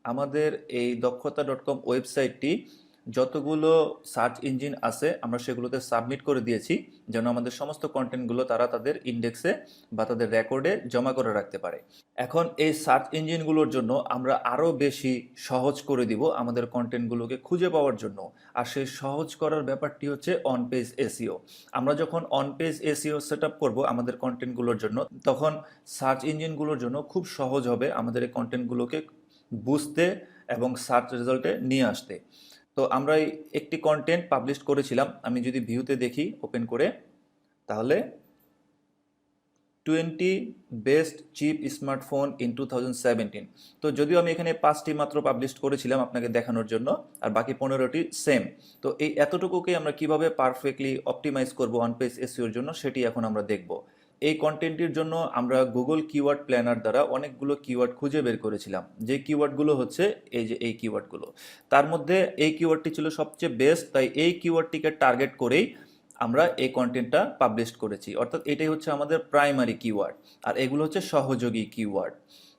আমাদের এই দক্ষতা.com ওয়েবসাইটটি যতগুলো সার্চ ইঞ্জিন আছে আমরা সেগুলোতে সাবমিট করে দিয়েছি, যেন আমাদের সমস্ত কন্টেন্টগুলো তারা তাদের ইন্ডেক্সে বা তাদের রেকর্ডে জমা করে রাখতে পারে। এখন এই সার্চ ইঞ্জিনগুলোর জন্য আমরা আরও বেশি সহজ করে দিব আমাদের কন্টেন্টগুলোকে খুঁজে পাওয়ার জন্য। আর সেই সহজ করার ব্যাপারটি হচ্ছে অন পেজ এসইও। আমরা যখন on page SEO set up করবো আমাদের কন্টেন্টগুলোর জন্য, তখন সার্চ ইঞ্জিনগুলোর জন্য খুব সহজ হবে আমাদের এই কন্টেন্টগুলোকে বুঝতে এবং সার্চ রেজাল্টে নিয়ে আসতে। তো আমরা একটি কন্টেন্ট পাবলিশ করেছিলাম, আমি যদি ভিউতে দেখি ওপেন করে, তাহলে 20 বেস্ট চিপ স্মার্টফোন ইন 2017। তো যদিও আমি এখানে 5টি মাত্র পাবলিশ করেছিলাম আপনাকে দেখানোর জন্য, আর বাকি 15টি সেম। তো এই এতটুকুকে আমরা কিভাবে পারফেক্টলি অপটিমাইজ করব অন পেজ এসইওর জন্য, সেটি এখন আমরা দেখব। এই কন্টেন্টটির জন্য আমরা গুগল কিওয়ার্ড প্ল্যানার দ্বারা অনেকগুলো কিওয়ার্ড খুঁজে বের করেছিলাম, যে কিওয়ার্ডগুলো হচ্ছে এই যে এই কিওয়ার্ডগুলো। তার মধ্যে এই কিওয়ার্ডটি ছিল সবচেয়ে বেস্ট, তাই এই কিওয়ার্ডটিকে টার্গেট করেই আমরা এই কন্টেন্টটা পাবলিশ করেছি। অর্থাৎ এটাই হচ্ছে আমাদের প্রাইমারি কিওয়ার্ড, আর এগুলো হচ্ছে সহযোগী কিওয়ার্ড।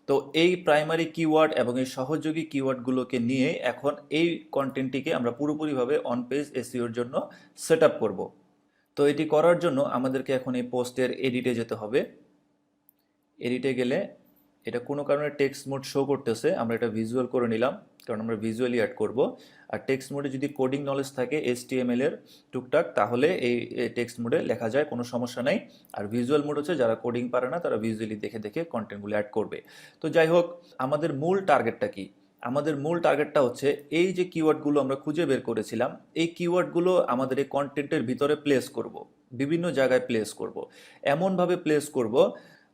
তো এই প্রাইমারি কিওয়ার্ড এবং এই সহযোগী কিওয়ার্ডগুলোকে নিয়ে এখন এই কন্টেন্টটিকে আমরা পুরোপুরিভাবে অন পেজ এসইওর জন্য সেট আপ করবো। তো এটি করার জন্য আমাদেরকে এখন এই পোস্টের এডিটে যেতে হবে। এডিটে গেলে এটা কোনো কারণে টেক্সট মোড শো করতেছে, আমরা এটা ভিজুয়াল করে নিলাম কারণ আমরা ভিজুয়ালি অ্যাড করব। আর টেক্সট মোডে যদি কোডিং নলেজ থাকে HTML এর টুকটাক, তাহলে এই টেক্সট মোডে লেখা যায়, কোনো সমস্যা নাই। আর ভিজুয়াল মোড হচ্ছে যারা কোডিং পারে না তারা ভিজুয়ালি দেখে দেখে কন্টেন্টগুলো অ্যাড করবে। তো যাই হোক, আমাদের মূল টার্গেটটা কি? আমাদের মূল টার্গেটটা হচ্ছে এই যে কিওয়ার্ডগুলো আমরা খুঁজে বের করেছিলাম, এই কিওয়ার্ডগুলো আমাদের এই কন্টেন্টের ভিতরে প্লেস করব, বিভিন্ন জায়গায় প্লেস করব, এমনভাবে প্লেস করব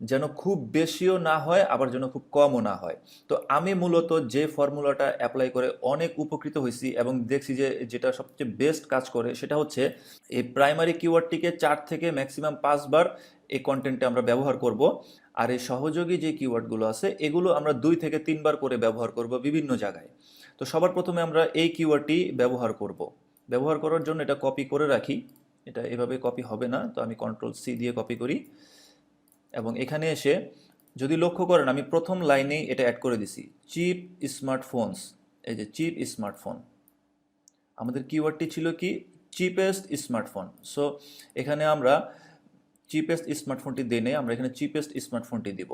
যেন খুব বেশিও না হয় আবার যেন খুব কমও না হয়। তো আমি মূলত যে ফর্মুলাটা অ্যাপ্লাই করে অনেক উপকৃত হয়েছি এবং দেখছি যে যেটা সবচেয়ে বেস্ট কাজ করে, সেটা হচ্ছে এই প্রাইমারি কিওয়ার্ডটিকে 4 থেকে ম্যাক্সিমাম 5 বার এই কন্টেন্টে আমরা ব্যবহার করব। আর এই সহযোগী যে কিওয়ার্ডগুলো আছে এগুলো আমরা 2 থেকে 3 বার করে ব্যবহার করব বিভিন্ন জায়গায়। তো সবার প্রথমে আমরা এই কিওয়ার্ডটি ব্যবহার করব। ব্যবহার করার জন্য এটা কপি করে রাখি, এটা এভাবে কপি হবে না, তো আমি Ctrl+C দিয়ে কপি করি এবং এখানে এসে যদি লক্ষ্য করেন আমি প্রথম লাইনেই এটা অ্যাড করে দিছি, চিপ স্মার্টফোনস। এই যে চিপ স্মার্টফোন, আমাদের কিওয়ার্ডটি ছিল কি চিপেস্ট স্মার্টফোন। সো এখানে আমরা চিপেস্ট স্মার্টফোনটি দিয়ে নেই, আমরা এখানে চিপেস্ট স্মার্টফোনটি দিব,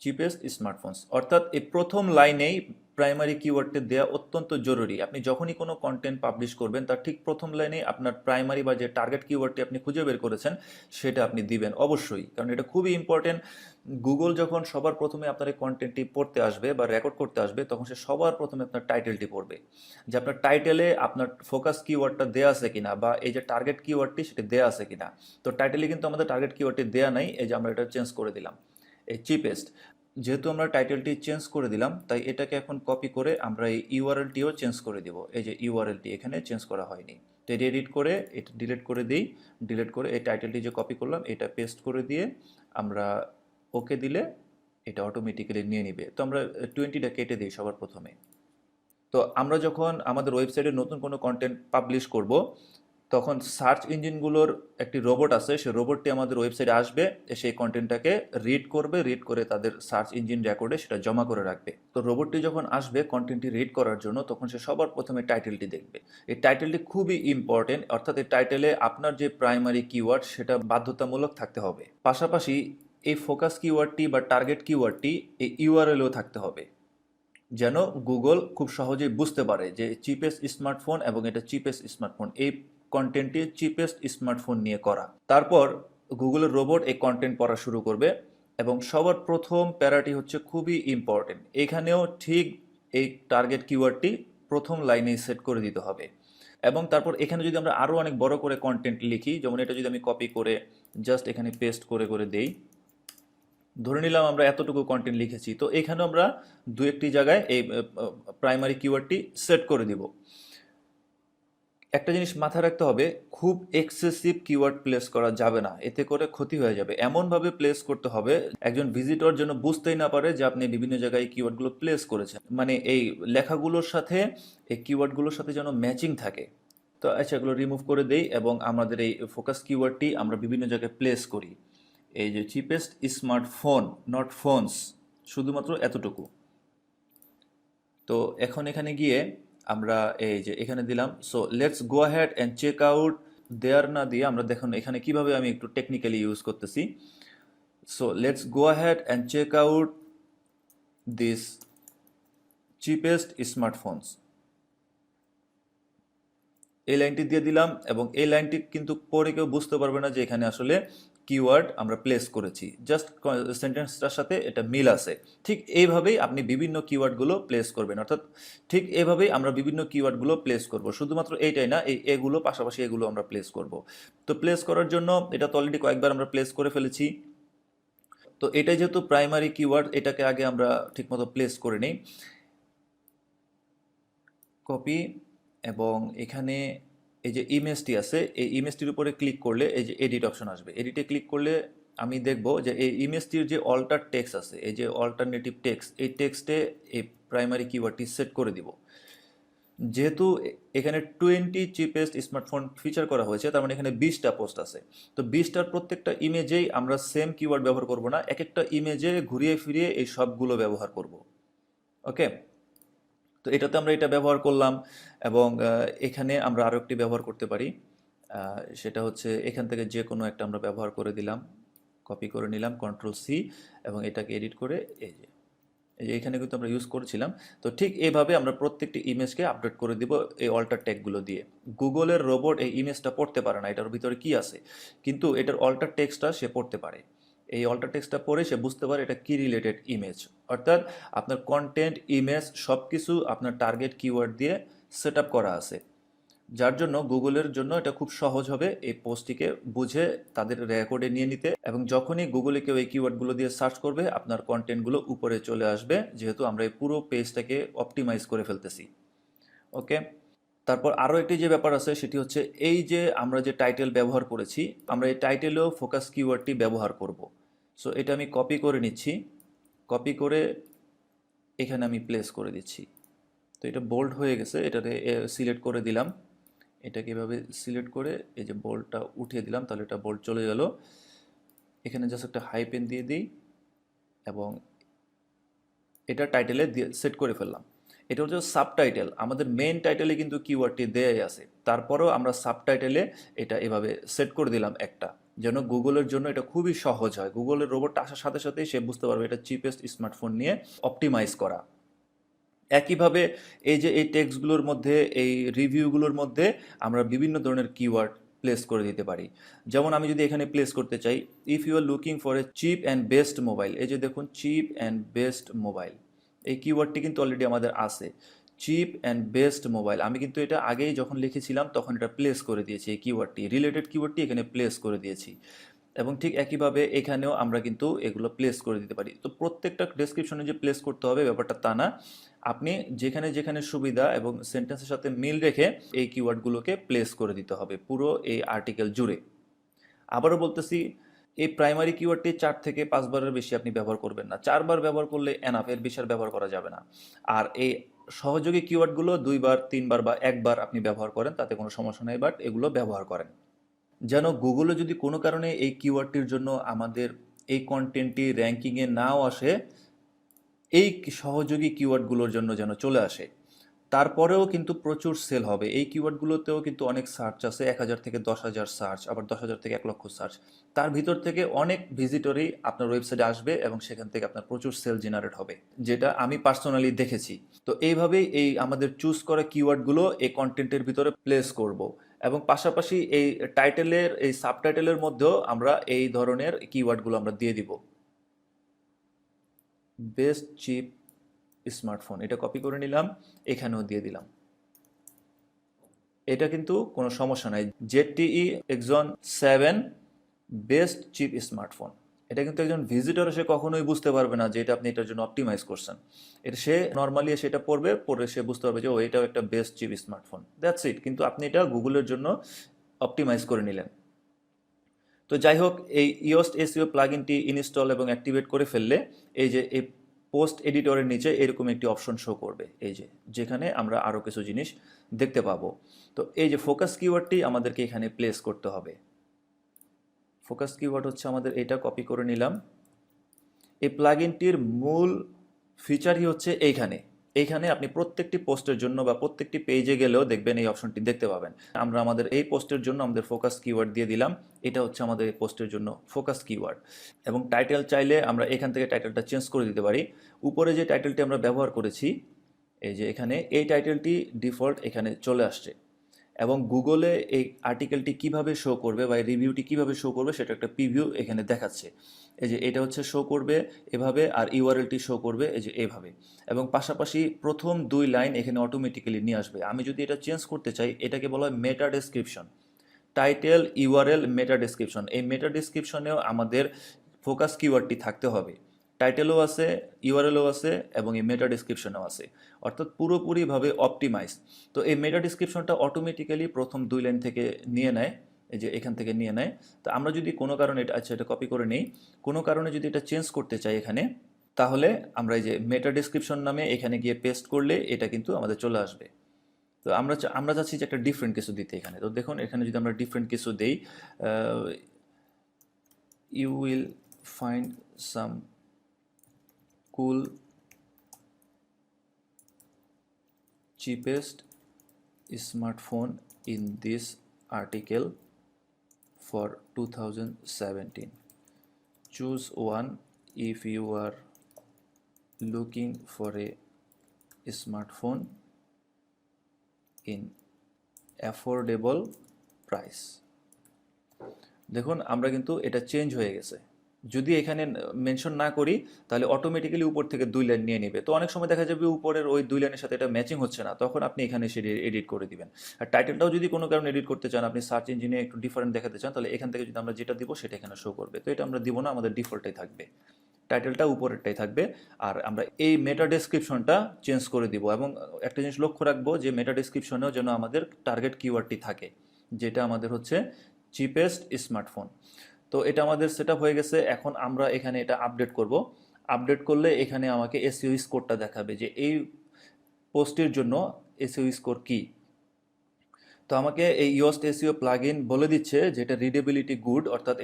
চিপেস্ট স্মার্টফোনস। অর্থাৎ এই প্রথম লাইনেই প্রাইমারি কিওয়ার্ডটি দেওয়া অত্যন্ত জরুরি। আপনি যখনই কোনো কন্টেন্ট পাবলিশ করবেন তার ঠিক প্রথম লাইনেই আপনার প্রাইমারি বা যে টার্গেট কিওয়ার্ডটি আপনি খুঁজে বের করেছেন সেটা আপনি দিবেন অবশ্যই, কারণ এটা খুবই ইম্পর্টেন্ট। গুগল যখন সবার প্রথমে আপনার এই কন্টেন্টটি পড়তে আসবে বা রেকর্ড করতে আসবে, তখন সে সবার প্রথমে আপনার টাইটেলটি পড়বে, যে আপনার টাইটেলে আপনার ফোকাস কিওয়ার্ডটা দেয়া আছে কিনা বা এই যে টার্গেট কিওয়ার্ডটি সেটা দেয়া আছে কিনা। তো টাইটেলে কিন্তু আমাদের টার্গেট কিওয়ার্ডটি দেয়া নাই, এই যে আমরা এটা চেঞ্জ করে দিলাম এই চিপেস্ট। যেহেতু আমরা টাইটেলটি চেঞ্জ করে দিলাম, তাই এটাকে এখন কপি করে আমরা এই ইউআরএলটিও চেঞ্জ করে দিব। এই যে ইউআরএলটি এখানে চেঞ্জ করা হয়নি, তো এটা এডিট করে এটা ডিলিট করে দিই। ডিলিট করে এই টাইটেলটি যে কপি করলাম এটা পেস্ট করে দিয়ে আমরা ওকে দিলে এটা অটোমেটিক্যালি নিয়ে নিবে। তো আমরা 20টা কেটে দিই সবার প্রথমে। তো আমরা যখন আমাদের ওয়েবসাইটে নতুন কোনো কন্টেন্ট পাবলিশ করব, তখন সার্চ ইঞ্জিনগুলোর একটি রোবট আছে, সেই রোবটটি আমাদের ওয়েবসাইটে আসবে, সেই কন্টেন্টটাকে রিড করবে, রিড করে তাদের সার্চ ইঞ্জিন রেকর্ডে সেটা জমা করে রাখবে। তো রোবটটি যখন আসবে কন্টেন্টটি রিড করার জন্য, তখন সে সবার প্রথমে টাইটেলটি দেখবে। এই টাইটেলটি খুবই ইম্পর্টেন্ট, অর্থাৎ এই টাইটেলে আপনার যে প্রাইমারি কিওয়ার্ড সেটা বাধ্যতামূলক থাকতে হবে। পাশাপাশি এই ফোকাস কিওয়ার্ডটি বা টার্গেট কিওয়ার্ডটি এই ইউআরএলও থাকতে হবে, যেন গুগল খুব সহজেই বুঝতে পারে যে চিপেস্ট স্মার্টফোন এবং এটা চিপেস্ট স্মার্টফোন, এই কন্টেন্টটি চিপেস্ট স্মার্টফোন নিয়ে করা। তারপর গুগলের রোবট এই কন্টেন্ট পড়া শুরু করবে এবং সবার প্রথম প্যারাটি হচ্ছে খুবই ইম্পর্টেন্ট। এখানেও ঠিক এই টার্গেট কিওয়ার্ডটি প্রথম লাইনেই সেট করে দিতে হবে। এবং তারপর এখানে যদি আমরা আরও অনেক বড় করে কন্টেন্ট লিখি, যেমন এটা যদি আমি কপি করে জাস্ট এখানে পেস্ট করে করে দেই, ধরে নিলাম আমরা এতটুকু কন্টেন্ট লিখেছি, তো এখানেও আমরা দু একটি জায়গায় এই প্রাইমারি কিওয়ার্ডটি সেট করে দিব। একটা জিনিস মাথায় রাখতে হবে, খুব এক্সেসিভ কিওয়ার্ড প্লেস করা যাবে না, এতে করে ক্ষতি হয়ে যাবে। এমনভাবে প্লেস করতে হবে একজন ভিজিটর যেন বুঝতেই না পারে যে আপনি বিভিন্ন জায়গায় এই কিওয়ার্ডগুলো প্লেস করেছেন, মানে এই লেখাগুলোর সাথে এই কিওয়ার্ডগুলোর সাথে যেন ম্যাচিং থাকে। তো আচ্ছা, এগুলো রিমুভ করে দেই এবং আমাদের এই ফোকাস কিওয়ার্ডটি আমরা বিভিন্ন জায়গায় প্লেস করি। এই যে চিপেস্ট স্মার্টফোন, নট ফোনস, শুধুমাত্র এতটুকু। তো এখন এখানে গিয়ে আমরা এই যে এখানে দিলাম, so let's go ahead and check out there না দিয়ে আমরা দেখুন এখানে কিভাবে আমি একটু টেকনিক্যালি ইউজ করতেছি। So let's go ahead and check out this cheapest smartphones, এই লাইনটি দিয়ে দিলাম এবং এই লাইনটি কিন্তু পরে কেউ বুঝতে পারবে না যে এখানে আসলে কিওয়ার্ড আমরা প্লেস করেছি, জাস্ট সেন্টেন্সটার সাথে এটা মিল আছে। ঠিক এইভাবেই আপনি বিভিন্ন কিওয়ার্ডগুলো প্লেস করবেন, অর্থাৎ ঠিক এইভাবেই আমরা বিভিন্ন কিওয়ার্ডগুলো প্লেস করব, শুধুমাত্র এইটাই না, এই এগুলো পাশাপাশি এগুলো আমরা প্লেস করব। তো প্লেস করার জন্য এটা তো অলরেডি কয়েকবার আমরা প্লেস করে ফেলেছি। তো এটাই যেহেতু প্রাইমারি কিওয়ার্ড, এটাকে আগে আমরা ঠিকমতো প্লেস করে নিই। কপি, এবং এখানে এই যে ইমেজটি আছে এই ইমেজটির উপরে ক্লিক করলে এই যে এডিট অপশন আসবে, এডিটে ক্লিক করলে আমি দেখব যে এই ইমেজটির যে অল্টার টেক্সট আছে, এই যে অল্টারনেটিভ টেক্সট, এই টেক্সটে এই প্রাইমারি কিওয়ার্ডটি সেট করে দিব। যেহেতু এখানে 20 চিপেস্ট স্মার্টফোন ফিচার করা হয়েছে, তার মানে এখানে 20টা পোস্ট আছে। তো 20টার প্রত্যেকটা ইমেজেই আমরা সেম কিওয়ার্ড ব্যবহার করব না, এক একটা ইমেজে ঘুরিয়ে ফিরিয়ে এই সবগুলো ব্যবহার করব। ওকে, তো এটাতে আমরা এটা ব্যবহার করলাম, এবং এখানে আমরা আরও একটি ব্যবহার করতে পারি। সেটা হচ্ছে এখান থেকে যে কোনো একটা আমরা ব্যবহার করে দিলাম, কপি করে নিলাম, Ctrl+C, এবং এটাকে এডিট করে এই যে এখানে কিন্তু আমরা ইউজ করেছিলাম। তো ঠিক এইভাবে আমরা প্রত্যেকটি ইমেজকে আপডেট করে দিব এই অল্টার ট্যাগগুলো দিয়ে। গুগলের রোবট এই ইমেজটা পড়তে পারে না, এটার ভিতরে কি আছে, কিন্তু এটার অল্টার টেক্সটটা সে পড়তে পারে। এই অল্টার টেক্সটটা পড়ে সে বুঝতে পারে এটা কি রিলেটেড ইমেজ, অর্থাৎ আপনার কন্টেন্ট, ইমেজ সব কিছু আপনার টার্গেট কিওয়ার্ড দিয়ে সেট আপ করা আছে, যার জন্য গুগলের জন্য এটা খুব সহজ হবে এই পোস্টটিকে বুঝে তাদের রেকর্ডে নিয়ে নিতে, এবং যখনই গুগলে কেউ এই কিওয়ার্ডগুলো দিয়ে সার্চ করবে আপনার কন্টেন্টগুলো উপরে চলে আসবে, যেহেতু আমরা এই পুরো পেজটাকে অপটিমাইজ করে ফেলতেছি। ওকে, তারপর আরও একটি যে ব্যাপার আছে সেটি হচ্ছে এই যে আমরা যে টাইটেল ব্যবহার করেছি, আমরা এই টাইটেলেও ফোকাস কিওয়ার্ডটি ব্যবহার করব। সো এটা আমি কপি করে নিচ্ছি, কপি করে এখানে আমি প্লেস করে দিচ্ছি। তো এটা বোল্ড হয়ে গেছে, এটাতে সিলেক্ট করে দিলাম, এটাকে এভাবে সিলেক্ট করে এই যে বোল্ডটা উঠিয়ে দিলাম, তাহলে এটা বোল্ড চলে গেল। এখানে জাস্ট একটা হাইপেন দিয়ে দিই এবং এটা টাইটেলে দিয়ে সেট করে ফেললাম। এটা হচ্ছে সাবটাইটেল, আমাদের মেইন টাইটেলে কিন্তু কিওয়ার্ডটি দেয়াই আছে, তারপরেও আমরা সাবটাইটেলে এটা এভাবে সেট করে দিলাম একটা, যেন গুগলের জন্য এটা খুবই সহজ হয়। গুগলের রোবটটা আসার সাথে সাথেই সে বুঝতে পারবে এটা চিপেস্ট স্মার্টফোন নিয়ে অপটিমাইজ করা। একইভাবে এই যে এই টেক্সটগুলোর মধ্যে, এই রিভিউগুলোর মধ্যে আমরা বিভিন্ন ধরনের কিওয়ার্ড প্লেস করে দিতে পারি। যেমন আমি যদি এখানে প্লেস করতে চাই, if you are looking for a cheap and best mobile, এই যে দেখুন চিপ অ্যান্ড বেস্ট মোবাইল, এই কিওয়ার্ডটি কিন্তু অলরেডি আমাদের আছে, চিপ অ্যান্ড বেস্ট মোবাইল। আমি কিন্তু এটা আগেই যখন লিখেছিলাম তখন এটা প্লেস করে দিয়েছি, এই কিওয়ার্ডটি, রিলেটেড কিওয়ার্ডটি এখানে প্লেস করে দিয়েছি, এবং ঠিক একইভাবে এখানেও আমরা কিন্তু এগুলো প্লেস করে দিতে পারি। তো প্রত্যেকটা ডেসক্রিপশনে যে প্লেস করতে হবে ব্যাপারটা তা না, আপনি যেখানে যেখানে সুবিধা এবং সেন্টেন্সের সাথে মিল রেখে এই কিওয়ার্ডগুলোকে প্লেস করে দিতে হবে পুরো এই আর্টিকেল জুড়ে। আবারও বলতেছি, এই প্রাইমারি কিওয়ার্ডটি 4 থেকে 5 বারের বেশি আপনি ব্যবহার করবেন না, 4 বার ব্যবহার করলে এনাফ, এর বেশি আর ব্যবহার করা যাবে না। আর এই সহযোগী কিওয়ার্ডগুলো 2 বার 3 বার বা 1 বার আপনি ব্যবহার করেন, তাতে কোনো সমস্যা নেই, বাট এগুলো ব্যবহার করেন যেন গুগলে যদি কোনো কারণে এই কিওয়ার্ডটির জন্য আমাদের এই কন্টেন্টটি র্যাঙ্কিংয়ে নাও আসে, এই সহযোগী কিওয়ার্ডগুলোর জন্য যেন চলে আসে। তারপরেও কিন্তু প্রচুর সেল হবে, এই কিওয়ার্ডগুলোতেও কিন্তু অনেক সার্চ আছে, 1000 থেকে 10,000 সার্চ, আবার 10,000 থেকে 1,00,000 সার্চ, তার ভিতর থেকে অনেক ভিজিটরই আপনার ওয়েবসাইটে আসবে এবং সেখান থেকে আপনার প্রচুর সেল জেনারেট হবে, যেটা আমি পার্সোনালি দেখেছি। তো এইভাবেই এই আমাদের চুজ করা কিওয়ার্ডগুলো এই কন্টেন্টের ভিতরে প্লেস করব, এবং পাশাপাশি এই টাইটেলের, এই সাবটাইটেলের মধ্যেও আমরা এই ধরনের কিওয়ার্ডগুলো আমরা দিয়ে দিব। বেস্ট চিপ স্মার্টফোন, এটা কপি করে নিলাম, এখানেও দিয়ে দিলাম। এটা কিন্তু কোনো সমস্যা নাই, ZTE Exon 7 best chip smartphone, এটা কিন্তু একজন ভিজিটর সে কখনোই বুঝতে পারবে না যে এটা আপনি এটার জন্য অপটিমাইজ করছেন। এটা সে নর্মালি সেটা পড়বে, পড়ে সে বুঝতে পারবে যে ও এটাও একটা best chip smartphone, that's it, কিন্তু আপনি এটা গুগলের জন্য অপটিমাইজ করে নিলেন। তো যাই হোক, এই ইয়োস্ট এসইও প্লাগইনটি ইনস্টল এবং অ্যাক্টিভেট করে ফেললে এই যে এই পোস্ট এডিটরের নিচে এরকম একটি অপশন শো করবে, এই যে যেখানে আমরা আরও কিছু জিনিস দেখতে পাবো। তো এই যে ফোকাস কিওয়ার্ডটি আমাদেরকে এখানে প্লেস করতে হবে। ফোকাস কিওয়ার্ড হচ্ছে আমাদের এটা, কপি করে নিলাম, এই প্লাগইনটির মূল ফিচারই হচ্ছে এইখানে আপনি প্রত্যেকটি পোস্টের জন্য বা প্রত্যেকটি পেজে গেলেও দেখবেন এই অপশনটি দেখতে পাবেন। আমরা আমাদের এই পোস্টের জন্য আমাদের ফোকাস কিওয়ার্ড দিয়ে দিলাম, এটা হচ্ছে আমাদের এই পোস্টের জন্য ফোকাস কিওয়ার্ড। এবং টাইটেল চাইলে আমরা এখান থেকে টাইটেলটা চেঞ্জ করে দিতে পারি। উপরে যে টাইটেলটি আমরা ব্যবহার করেছি, এই যে এখানে এই টাইটেলটি ডিফল্ট এখানে চলে আসছে। এবং গুগলে এই আর্টিকেলটি কিভাবে শো করবে বা এই রিভিউটি কিভাবে শো করবে সেটা একটা প্রিভিউ এখানে দেখাচ্ছে। এই যে এটা হচ্ছে শো করবে এভাবে, আর ইউআরএলটি শো করবে এই যে এভাবে। এবং পাশাপাশি প্রথম 2 লাইন এখানে অটোমেটিক্যালি নিয়ে আসবে। আমি যদি এটা চেঞ্জ করতে চাই, এটাকে বলা হয় মেটা ডেসক্রিপশন। টাইটেল, ইউআরএল, মেটা ডেসক্রিপশন। এই মেটা ডেসক্রিপশনেও আমাদের ফোকাস কিওয়ার্ডটি থাকতে হবে। টাইটেলও আছে, ইউআরএলও আছে এবং এই মেটা ডেসক্রিপশনও আছে, অর্থাৎ পুরোপুরিভাবে অপটিমাইজ। তো এই মেটা ডেসক্রিপশনটা অটোমেটিক্যালি প্রথম 2 লাইন থেকে নিয়ে নেয়, এই যে এখান থেকে নিয়ে নেয়। তো আমরা যদি কোনো কারণে এটা কপি করে নিই, কোনো কারণে যদি এটা চেঞ্জ করতে চাই এখানে, তাহলে আমরা এই যে মেটা ডেসক্রিপশন নামে এখানে গিয়ে পেস্ট করলে এটা কিন্তু আমাদের চলে আসবে। তো আমরা চাচ্ছি যে একটা ডিফারেন্ট কিছু দিতে এখানে। তো দেখুন এখানে যদি আমরা ডিফারেন্ট কিছু দেই, you will find some cool cheapest smartphone in this article for 2017. Choose one if you are looking for a smartphone in affordable price. দেখুন আমরা কিন্তু এটা চেঞ্জ হয়ে গেছে। যদি এখানে মেনশন না করি তাহলে অটোমেটিক্যালি উপর থেকে 2 লাইন নিয়ে নেবে। তো অনেক সময় দেখা যাবে উপরের ওই 2 লাইনের সাথে এটা ম্যাচিং হচ্ছে না, তখন আপনি এখানে এসে এডিট করে দিবেন। আর টাইটেলটাও যদি কোনো কারণে এডিট করতে চান, আপনি সার্চ ইঞ্জিনে একটু ডিফারেন্ট দেখাতে চান, তাহলে এখান থেকে যদি আমরা যেটা দিব সেটা এখানে শো করবে। তো এটা আমরা দিব না, আমাদের ডিফল্টটাই থাকবে, টাইটেলটা উপরেরটাই থাকবে। আর আমরা এই মেটা ডেসক্রিপশনটা চেঞ্জ করে দিব। এবং একটা জিনিস লক্ষ্য রাখবো যে মেটা ডেসক্রিপশনেও যেন আমাদের টার্গেট কিওয়ার্ডটি থাকে, যেটা আমাদের হচ্ছে চিপেস্ট স্মার্টফোন। তো এটা আমাদের সেটআপ হয়ে গেছে। এখন আমরা এখানে এটা আপডেট করব। আপডেট করলে এখানে আমাকে এসইও স্কোরটা দেখাবে যে এই পোস্টের জন্য এসইও স্কোর কি। তো আমাকে এই ইয়োস্ট এসইও প্লাগইন বলে দিচ্ছে যে এটা রিডেবিলিটি গুড, অর্থাৎ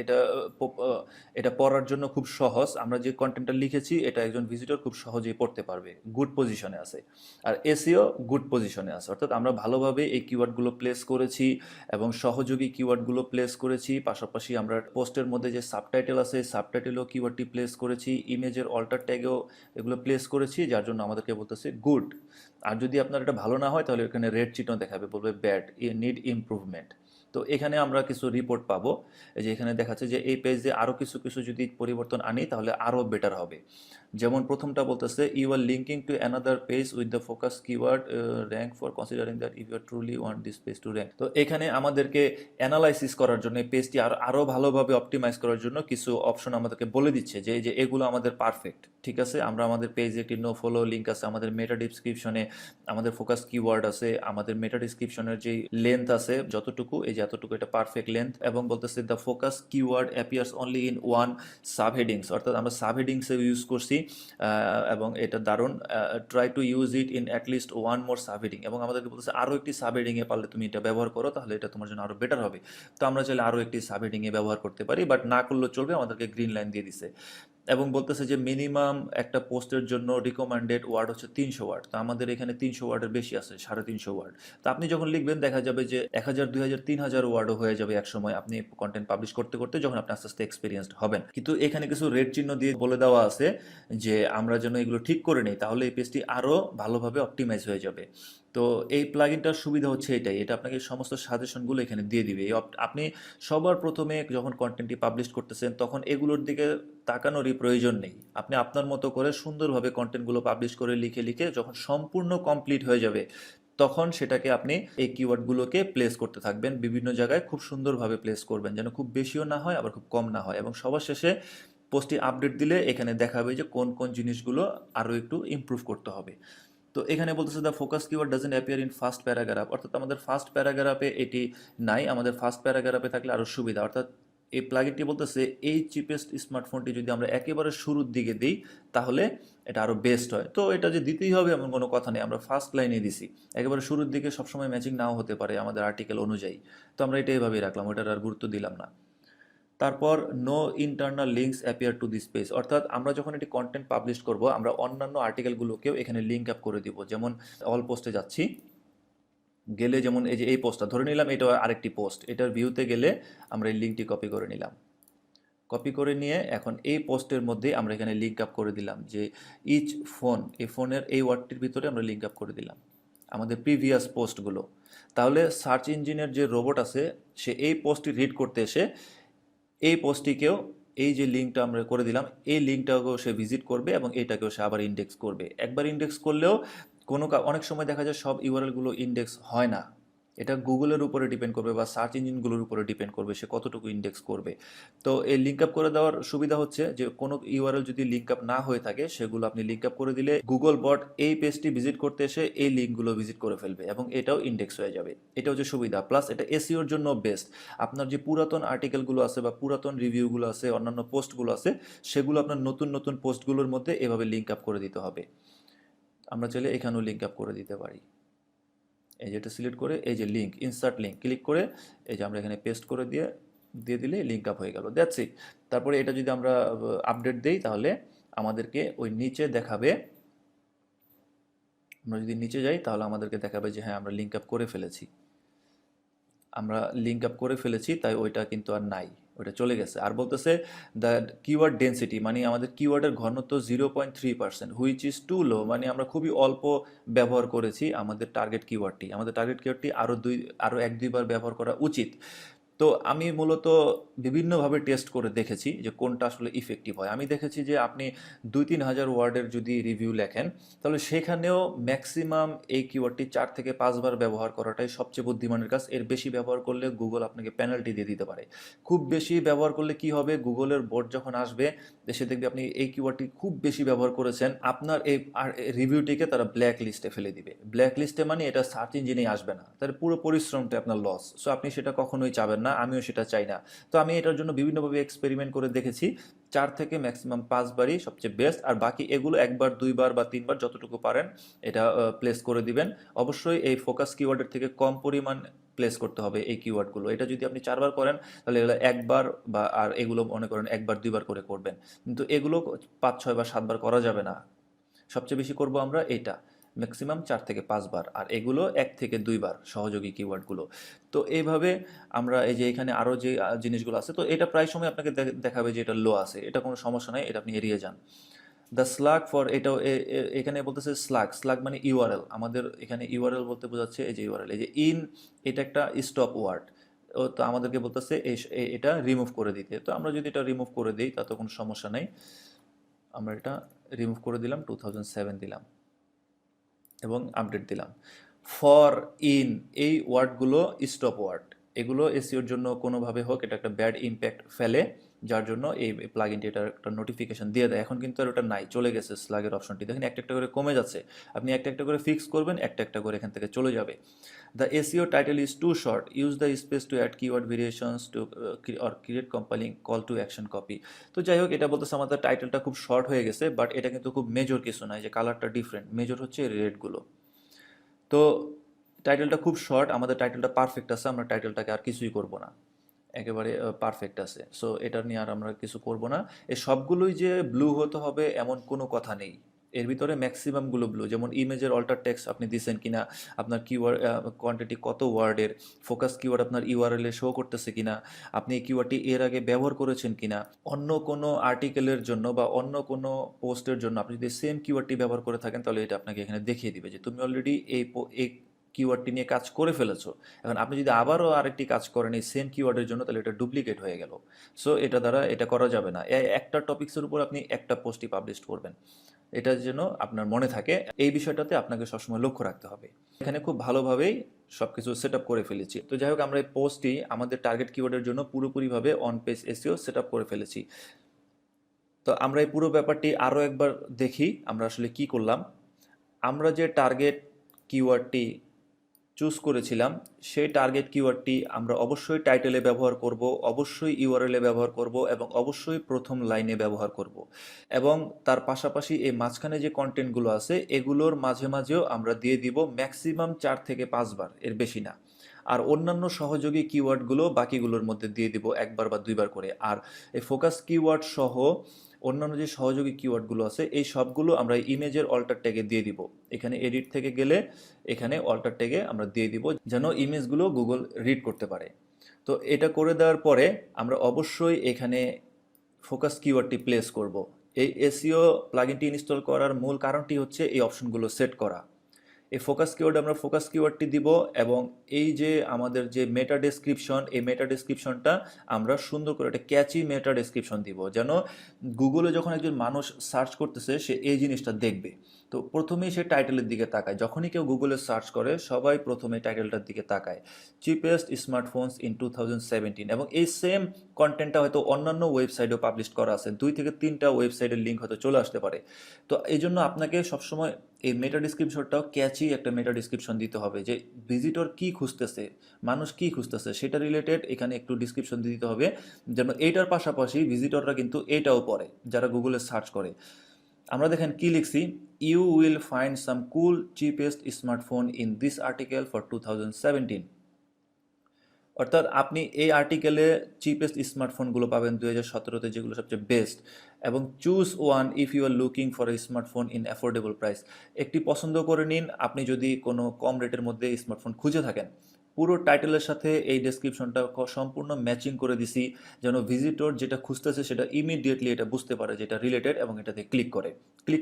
এটা পড়ার জন্য খুব সহজ। আমরা যে কন্টেন্টটা লিখেছি এটা একজন ভিজিটর খুব সহজেই পড়তে পারবে, গুড পজিশনে আছে। আর এসইও গুড পজিশনে আছে, অর্থাৎ আমরা ভালোভাবে এই কিওয়ার্ডগুলো প্লেস করেছি এবং সহযোগী কিওয়ার্ডগুলো প্লেস করেছি। পাশাপাশি আমরা পোস্টের মধ্যে যে সাবটাইটেল আছে সাবটাইটেলও কিওয়ার্ডটি প্লেস করেছি, ইমেজের অল্টার ট্যাগেও এগুলো প্লেস করেছি, যার জন্য আমাদেরকে বলতেছে গুড। আর যদি আপনার এটা ভালো না হয় তাহলে এখানে রেড চিহ্ন দেখাবে, বলবে ব্যাড, নিড ইমপ্রুভমেন্ট। তো এখানে আমরা কিছু রিপোর্ট পাবো, এই যে এখানে দেখাচ্ছে যে এই পেজে আরও কিছু কিছু যদি পরিবর্তন আনি তাহলে আরও বেটার হবে। যেমন প্রথমটা বলতেছে you are linking to another page with the focus keyword rank for considering that if you truly want this page to rank. তো এখানে আমাদেরকে অ্যানালাইসিস করার জন্য এই পেজটি আরও ভালোভাবে অপটিমাইজ করার জন্য কিছু অপশন আমাদেরকে বলে দিচ্ছে যে এগুলো আমাদের পারফেক্ট, ঠিক আছে। আমরা আমাদের পেজে একটি নো ফলো লিঙ্ক আছে, আমাদের মেটা ডিসক্রিপশনে আমাদের ফোকাস কিওয়ার্ড আছে, আমাদের মেটা ডিসক্রিপশনের যে লেন্থ আছে যতটুকু, এই যে এতটুকু, এটা পারফেক্ট লেন্থ। এবং বলতেছে the focus keyword appears only in one sub headings, অর্থাৎ আমরা সাব হেডিংসে ইউজ করছি এবং এটা দারুণ। Try to use it in at least one more sub heading, এবং আমাদেরকে বলতেছে আরও একটি সাব হেডিংয়ে পারলে তুমি এটা ব্যবহার করো, তাহলে এটা তোমার জন্য আরও বেটার হবে। তো আমরা চাইলে আরও একটি সাব হেডিংয়ে ব্যবহার করতে পারি, বাট না করলেও চলবে, আমাদেরকে গ্রিন লাইন দিয়ে দিছে। এবং বলতেছে যে মিনিমাম একটা পোস্টের জন্য রিকমেন্ডেড ওয়ার্ড হচ্ছে 300 ওয়ার্ড। তো আমাদের এখানে 300 ওয়ার্ডের বেশি আছে, 350 ওয়ার্ড। তো আপনি যখন লিখবেন দেখা যাবে যে 1000, 2000, 3000 ওয়ার্ডও হয়ে যাবে এক সময়, আপনি কন্টেন্ট পাবলিশ করতে করতে, যখন আপনি আস্তে আস্তে এক্সপিরিয়েন্সড হবেন। কিন্তু এখানে কিছু রেড চিহ্ন দিয়ে বলে দেওয়া আছে যে আমরা যেন এগুলো ঠিক করে নিই, তাহলে এই পেজটি আরও ভালোভাবে অপটিমাইজ হয়ে যাবে। তো এই প্লাগইনটার সুবিধা হচ্ছে এটাই, এটা আপনাকে সমস্ত সাজেশনগুলো এখানে দিয়ে দিবে। আপনি সবার প্রথমে যখন কন্টেন্টটি পাবলিশ করতেছেন তখন এগুলোর দিকে তাকানোরই প্রয়োজন নেই। আপনি আপনার মতো করে সুন্দরভাবে কন্টেন্টগুলো পাবলিশ করে লিখে লিখে যখন সম্পূর্ণ কমপ্লিট হয়ে যাবে তখন সেটাকে আপনি এই কিওয়ার্ডগুলোকে প্লেস করতে থাকবেন, বিভিন্ন জায়গায় খুব সুন্দরভাবে প্লেস করবেন, যেন খুব বেশিও না হয় আবার খুব কম না হয়। এবং সবার শেষে পোস্টটি আপডেট দিলে এখানে দেখাবে যে কোন কোন জিনিসগুলো আরও একটু ইমপ্রুভ করতে হবে। তো এখানে বলতেছে the focus keyword doesn't appear in first paragraph, অর্থাৎ আমাদের ফার্স্ট প্যারাগ্রাফে এটি নাই, আমাদের ফার্স্ট প্যারাগ্রাফে থাকলে আরও সুবিধা। অর্থাৎ এই প্লাগইনটি বলতেছে এই চিপেস্ট স্মার্টফোনটি যদি আমরা একেবারে শুরুর দিকে দিই তাহলে এটা আরও বেস্ট হয়। তো এটা যে দিতেই হবে এমন কোনো কথা নেই, আমরা ফার্স্ট লাইনে দিছি। একেবারে শুরুর দিকে সবসময় ম্যাচিং নাও হতে পারে আমাদের আর্টিকেল অনুযায়ী, তো আমরা এটা এইভাবেই রাখলাম, ওটার আর গুরুত্ব দিলাম না। তারপর no internal links appear to this page, অর্থাৎ আমরা যখন এটি কন্টেন্ট পাবলিশ করব আমরা অন্যান্য আর্টিকেলগুলোকেও এখানে লিঙ্ক আপ করে দিব। যেমন অল পোস্টে যাচ্ছি, গেলে যেমন এই যে এই পোস্টটা ধরে নিলাম, এটা আরেকটি পোস্ট, এটার ভিউতে গেলে আমরা এই লিঙ্কটি কপি করে নিলাম। কপি করে নিয়ে এখন এই পোস্টের মধ্যে আমরা এখানে লিঙ্ক আপ করে দিলাম যে ইচ ফোন, এই ফোনের এই ওয়ার্ডটির ভিতরে আমরা লিঙ্ক আপ করে দিলাম আমাদের প্রিভিয়াস পোস্টগুলো। তাহলে সার্চ ইঞ্জিনের যে রোবট আছে সে এই পোস্টটি রিড করতে এসে এই পোস্টটিকেও, এই যে লিঙ্কটা আমরা করে দিলাম এই লিঙ্কটাকেও সে ভিজিট করবে এবং এটাকেও সে আবার ইন্ডেক্স করবে। একবার ইন্ডেক্স করলেও অনেক সময় দেখা যায় সব ইউআরএলগুলো ইন্ডেক্স হয় না, এটা গুগলের উপরে ডিপেন্ড করবে বা সার্চ ইঞ্জিনগুলোর উপরে ডিপেন্ড করবে সে কতটুকু ইন্ডেক্স করবে। তো এই লিঙ্ক আপ করে দেওয়ার সুবিধা হচ্ছে যে কোনো ইউআরএল যদি লিঙ্ক আপ না হয়ে থাকে সেগুলো আপনি লিঙ্ক আপ করে দিলে গুগল বট এই পেজটি ভিজিট করতে এসে এই লিঙ্কগুলো ভিজিট করে ফেলবে এবং এটাও ইন্ডেক্স হয়ে যাবে। এটা হচ্ছে সুবিধা, প্লাস এটা এসইওর জন্য বেস্ট। আপনার যে পুরাতন আর্টিকেলগুলো আছে বা পুরাতন রিভিউগুলো আছে, অন্যান্য পোস্টগুলো আছে, সেগুলো আপনার নতুন নতুন পোস্টগুলোর মধ্যে এভাবে লিঙ্ক আপ করে দিতে হবে। আমরা চাইলে এখানেও লিঙ্ক আপ করে দিতে পারি। এই যেটা সিলেক্ট করে এই যে লিঙ্ক, ইনসার্ট লিঙ্ক ক্লিক করে এই যে আমরা এখানে পেস্ট করে দিয়ে দিলে লিঙ্ক আপ হয়ে গেল, দ্যাটস ইট। তারপরে এটা যদি আমরা আপডেট দেই তাহলে আমাদেরকে ওই নিচে দেখাবে, আমরা যদি নিচে যাই তাহলে আমাদেরকে দেখাবে যে হ্যাঁ আমরা লিঙ্ক আপ করে ফেলেছি, আমরা লিঙ্ক আপ করে ফেলেছি, তাই ওইটা কিন্তু আর নাই, ওইটা চলে গেছে। আর বলতেছে দ্য কিওয়ার্ড ডেন্সিটি, মানে আমাদের কিওয়ার্ডের ঘনত্ব 0.3%, হুইচ ইজ টু লো, মানে আমরা খুবই অল্প ব্যবহার করেছি আমাদের টার্গেট কিওয়ার্ডটি। আমাদের টার্গেট কিওয়ার্ডটি আরও 1-2 বার ব্যবহার করা উচিত। তো আমি মূলত বিভিন্নভাবে টেস্ট করে দেখেছি যে কোনটা আসলে ইফেক্টিভ হয়। আমি দেখেছি যে আপনি 2-3 হাজার ওয়ার্ডের যদি রিভিউ লেখেন তাহলে সেখানেও ম্যাক্সিমাম এই কিওয়ার্ডটি 4 থেকে 5 বার ব্যবহার করাটাই সবচেয়ে বুদ্ধিমানের কাজ। এর বেশি ব্যবহার করলে গুগল আপনাকে পেনাল্টি দিয়ে দিতে পারে। খুব বেশি ব্যবহার করলে কি হবে, গুগলের বোর্ড যখন আসবে সে দেখবে আপনি এই কিওয়ার্ডটি খুব বেশি ব্যবহার করেছেন, আপনার এই রিভিউটিকে তারা ব্ল্যাক লিস্টে ফেলে দিবে। ব্ল্যাক লিস্টে মানে এটা সার্চ ইঞ্জিনেই আসবে না, তার পুরো পরিশ্রমটা আপনার লস। সো আপনি সেটা কখনোই চাবেন না, আমিও সেটা চাই না। তো আমি এটার জন্য বিভিন্নভাবে এক্সপেরিমেন্ট করে দেখেছি, 4 থেকে ম্যাক্সিমাম 5 বারই সবচেয়ে বেস্ট। আর বাকি এগুলো 1 বার 2 বার বা 3 বার যতটুকু পারেন এটা প্লেস করে দিবেন। অবশ্যই এই ফোকাস কিওয়ার্ডের থেকে কম পরিমাণ প্লেস করতে হবে এই কিওয়ার্ডগুলো। এটা যদি আপনি 4 বার করেন তাহলে এগুলো 1 বার, বা আর এগুলো মনে করেন 1 বার 2 বার করে করবেন, কিন্তু এগুলো 5 6 বা 7 বার করা যাবে না। সবচেয়ে বেশি করব আমরা এটা, ম্যাক্সিমাম 4 থেকে 5 বার, আর এগুলো 1 থেকে 2 বার সহযোগী কিওয়ার্ডগুলো। তো এইভাবে আমরা এই যে এখানে আরও যে জিনিসগুলো আছে, তো এটা প্রায় সময় আপনাকে দেখাবে যে এটা লো আছে, এটা কোনো সমস্যা নাই, এটা আপনি এড়িয়ে যান। দ্য স্লাগ ফর, এটাও এখানে বলতেছে স্লাগ, স্লাগ মানে ইউআরএল। আমাদের এখানে ইউআরএল বলতে বোঝাচ্ছে এই যে ইউআরএল, এই যে ইন, এটা একটা স্টপ ওয়ার্ড। তো আমাদেরকে বলতেছে এটা রিমুভ করে দিতে। তো আমরা যদি এটা রিমুভ করে দিই তাতে কোনো সমস্যা নেই, আমরা এটা রিমুভ করে দিলাম, 2007 দিলাম এবং আপডেট দিলাম। ফর, ইন, এই ওয়ার্ডগুলো স্টপ ওয়ার্ড, এগুলো এসইওর জন্য কোনোভাবে হোক এটা একটা ব্যাড ইম্প্যাক্ট ফেলে, যার জন্য এই প্লাগইনটি এটার একটা নোটিফিকেশন দিয়ে দেয়। এখন কিন্তু আর ওটা নাই, চলে গেছে স্লাগের অপশনটি, দেখেন একটা একটা করে কমে যাচ্ছে। আপনি একটা একটা করে ফিক্স করবেন, একটা একটা করে এখান থেকে চলে যাবে। The SEO title is too short, use the space to add keyword variations to or create compiling call to action copy. তো যাই হোক, এটা বলতেছে আমাদের টাইটেলটা খুব শর্ট হয়ে গেছে, বাট এটা কিন্তু খুব মেজর কিছু নয়, যে কালারটা ডিফারেন্ট, মেজর হচ্ছে রেডগুলো। তো টাইটেলটা খুব শর্ট, আমাদের টাইটেলটা পারফেক্ট আছে, আমরা টাইটেলটাকে আর কিছুই করব না, একেবারে পারফেক্ট আছে। সো এটা নিয়ে আর আমরা কিছু করব না। এই সবগুলোই যে ব্লু হতে হবে এমন কোনো কথা নেই, এর ভিতরে ম্যাক্সিমামগুলো ব্লু। যেমন ইমেজের অল্টার টেক্সট আপনি দিচ্ছেন কিনা, আপনার কিওয়ার্ড কোয়ান্টিটি কত ওয়ার্ডের, ফোকাস কিওয়ার্ড আপনার ইউআরএল এ শো করতেছে কিনা, আপনি এই কিওয়ার্ডটি এর আগে ব্যবহার করেছেন কিনা, অন্য কোনো আর্টিকেলের জন্য বা অন্য কোনো পোস্টের জন্য আপনি যদি সেম কিওয়ার্ডটি ব্যবহার করে থাকেন তাহলে এটা আপনাকে এখানে দেখিয়ে দিবে যে তুমি অলরেডি এই কিওয়ার্ডটি নিয়ে কাজ করে ফেলেছো। এখন আপনি যদি আবারও আরেকটি কাজ করেন এই সেম কিওয়ার্ডের জন্য তাহলে এটা ডুপ্লিকেট হয়ে গেল। সো এটা দ্বারা এটা করা যাবে না। একটা টপিক্সের উপর আপনি একটা পোস্টই পাবলিশ করবেন, এটা যেন আপনার মনে থাকে, এই বিষয়টাতে আপনাকে সবসময় লক্ষ্য রাখতে হবে। এখানে খুব ভালোভাবেই সবকিছু সেট আপ করে ফেলেছি। তো যাই হোক, আমরা এই পোস্টটি আমাদের টার্গেট কিওয়ার্ডের জন্য পুরোপুরিভাবে on page SEO set up করে ফেলেছি। তো আমরা এই পুরো ব্যাপারটি আরও একবার দেখি আমরা আসলে কি করলাম। আমরা যে টার্গেট কিওয়ার্ডটি চুজ করেছিলাম সেই টার্গেট কিওয়ার্ডটি আমরা অবশ্যই টাইটেলে ব্যবহার করব, অবশ্যই ইউআরএল এ ব্যবহার করব এবং অবশ্যই প্রথম লাইনে ব্যবহার করব। এবং তার পাশাপাশি এই মাঝখানে যে কন্টেন্টগুলো আছে এগুলোর মাঝে মাঝেও আমরা দিয়ে দিব ম্যাক্সিমাম 4 থেকে 5 বার, এর বেশি না। আর অন্যান্য সহযোগী কিওয়ার্ডগুলো বাকিগুলোর মধ্যে দিয়ে দিব একবার বা দুইবার করে। আর এই ফোকাস কিওয়ার্ড সহ অন্যান্য যে সহযোগী কিওয়ার্ডগুলো আছে এই সবগুলো আমরা ইমেজের অল্টার ট্যাগে দিয়ে দিব। এখানে এডিট থেকে গেলে এখানে অল্টার ট্যাগে আমরা দিয়ে দিব যেন ইমেজগুলো গুগল রিড করতে পারে। তো এটা করে দেওয়ার পরে আমরা অবশ্যই এখানে ফোকাস কিওয়ার্ডটি প্লেস করব। এই এসইও প্লাগইনটি ইনস্টল করার মূল কারণটি হচ্ছে এই অপশনগুলো সেট করা। এই ফোকাস কিওয়ার্ড আমরা ফোকাস কিওয়ার্ডটি দিব এবং এই যে আমাদের যে মেটা ডেসক্রিপশন, এই মেটা ডেসক্রিপশনটা আমরা সুন্দর করে একটা ক্যাচি মেটা ডেসক্রিপশন দিব যেন গুগলে যখন একজন মানুষ সার্চ করতেছে সে এই জিনিসটা দেখবে। তো প্রথমেই সে টাইটেলের দিকে তাকায়, যখনই কেউ গুগলে সার্চ করে সবাই প্রথমে টাইটেলটার দিকে তাকায়, চিপেস্ট স্মার্টফোনস ইন 2017, এবং এই সেম কন্টেন্টটা হয়তো অন্যান্য ওয়েবসাইটেও পাবলিশ করা আছে, 2 থেকে 3টা ওয়েবসাইটের লিঙ্ক হয়তো চলে আসতে পারে। তো এই জন্য আপনাকে সবসময় এই মেটা ডিসক্রিপশনটাও ক্যাচি একটা মেটা ডিসক্রিপশন দিতে হবে যে ভিজিটর কি খুঁজতেছে, মানুষ কি খুঁজতেছে সেটা রিলেটেড এখানে একটু ডিসক্রিপশন দিতে হবে যেন এইটার পাশাপাশি ভিজিটররা কিন্তু এটাও পড়ে যারা গুগলে সার্চ করে। আমরা দেখেন কি লিখছি, you will find some cool cheapest smartphone in this article for 2017। অর্থাৎ আপনি এই আর্টিকেলে চিপেস্ট স্মার্টফোনগুলো পাবেন 2017তে যেগুলো সবচেয়ে বেস্ট, এবং choose one if you are looking for a smartphone in affordable price. একটি পছন্দ করে নিন আপনি যদি কোনো কম রেটের মধ্যে স্মার্টফোন খুঁজে থাকেন। পুরো টাইটেলের সাথে এই ডেসক্রিপশনটা সম্পূর্ণ ম্যাচিং করে দিছি যেন ভিজিটর যেটা খুঁজতেছে সেটা ইমিডিয়েটলি এটা বুঝতে পারে যেটা রিলেটেড এবং এটাতে ক্লিক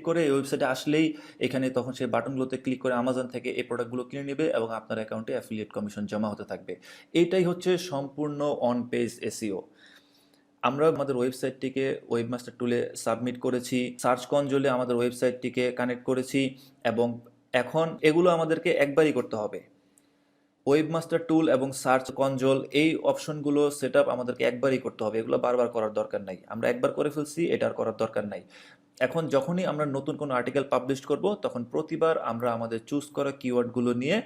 করে এই ওয়েবসাইটে আসলেই এখানে তখন সেই বাটনগুলোতে ক্লিক করে আমাজন থেকে এই প্রোডাক্টগুলো কিনে নেবে এবং আপনার অ্যাকাউন্টে অ্যাফিলিয়েট কমিশন জমা হতে থাকবে। এইটাই হচ্ছে সম্পূর্ণ অন পেজ এসইও। আমরা আমাদের ওয়েবসাইটটিকে ওয়েবমাস্টার টুলে সাবমিট করেছি, সার্চ কনজোলে আমাদের ওয়েবসাইটটিকে কানেক্ট করেছি, এবং এখন এগুলো আমাদেরকে একবারই করতে হবে। ওয়েবমাস্টার টুল এবং সার্চ কনজোল এই অপশনগুলো সেট আপ আমাদেরকে একবারই করতে হবে, এগুলো বারবার করার দরকার নাই। আমরা একবার করে ফেলছি, এটা আর করার দরকার নাই। এখন যখনই আমরা নতুন কোনো আর্টিকেল পাবলিশ করব তখন প্রতিবার আমরা আমাদের চুজ করা কিওয়ার্ডগুলো নিয়ে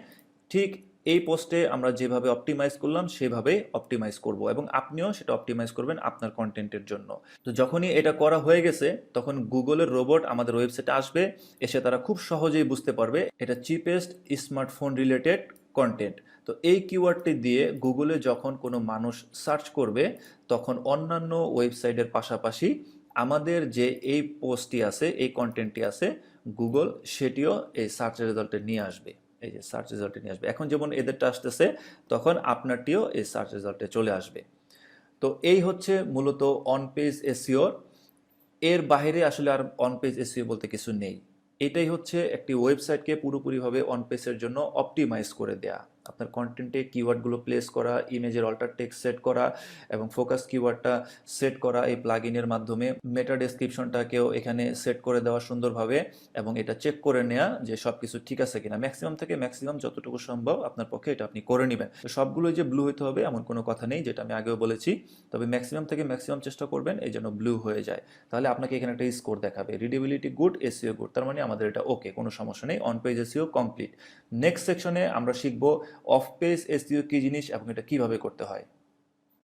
ঠিক এই পোস্টে আমরা যেভাবে অপটিমাইজ করলাম সেভাবেই অপটিমাইজ করব, এবং আপনিও সেটা অপটিমাইজ করবেন আপনার কন্টেন্টের জন্য। তো যখনই এটা করা হয়ে গেছে তখন গুগলের রোবট আমাদের ওয়েবসাইটে আসবে, এসে তারা খুব সহজেই বুঝতে পারবে এটা চিপেস্ট স্মার্টফোন রিলেটেড কন্টেন্ট। তো এই কিওয়ার্ডটি দিয়ে গুগলে যখন কোনো মানুষ সার্চ করবে তখন অন্যান্য ওয়েবসাইটের পাশাপাশি আমাদের যে এই পোস্টটি আছে, এই কন্টেন্টটি আছে, গুগল সেটিও এই সার্চ রেজাল্টে নিয়ে আসবে। এই যে সার্চ রেজাল্টে নিয়ে আসবে, এখন যেমন এদেরটা আসতেছে তখন আপনারটিও এই সার্চ রেজাল্টে চলে আসবে। তো এই হচ্ছে মূলত অন পেজ এসইও। এর বাইরে আসলে আর অন পেজ এসইও বলতে কিছু নেই। এটাই হচ্ছে একটি ওয়েবসাইটকে পুরোপুরিভাবে অন পেজের জন্য অপটিমাইজ করে দেয়া। আপনার কন্টেন্টে কিওয়ার্ডগুলো প্লেস করা, ইমেজের অল্টার টেক্সট সেট করা এবং ফোকাস কিওয়ার্ডটা সেট করা এই প্লাগইনের মাধ্যমে, মেটা ডেসক্রিপশনটাকেও এখানে সেট করে দেওয়া সুন্দরভাবে, এবং এটা চেক করে নেওয়া যে সব কিছু ঠিক আছে কিনা। ম্যাক্সিমাম থেকে ম্যাক্সিমাম যতটুকু সম্ভব আপনার পক্ষে এটা আপনি করে নেবেন। তো সবগুলোই যে ব্লু হতে হবে এমন কোনো কথা নেই, যেটা আমি আগেও বলেছি, তবে ম্যাক্সিমাম থেকে ম্যাক্সিমাম চেষ্টা করবেন এই জন্য ব্লু হয়ে যায়। তাহলে আপনাকে এখানে একটা স্কোর দেখাবে, রিডেবিলিটি গুড, এসইও গুড, তার মানে আমাদের এটা ওকে, কোনো সমস্যা নেই, on page SEO complete. Next সেকশনে আমরা শিখব অফ পেজ এসইও কি জিনিস এবং এটা কিভাবে করতে হয়।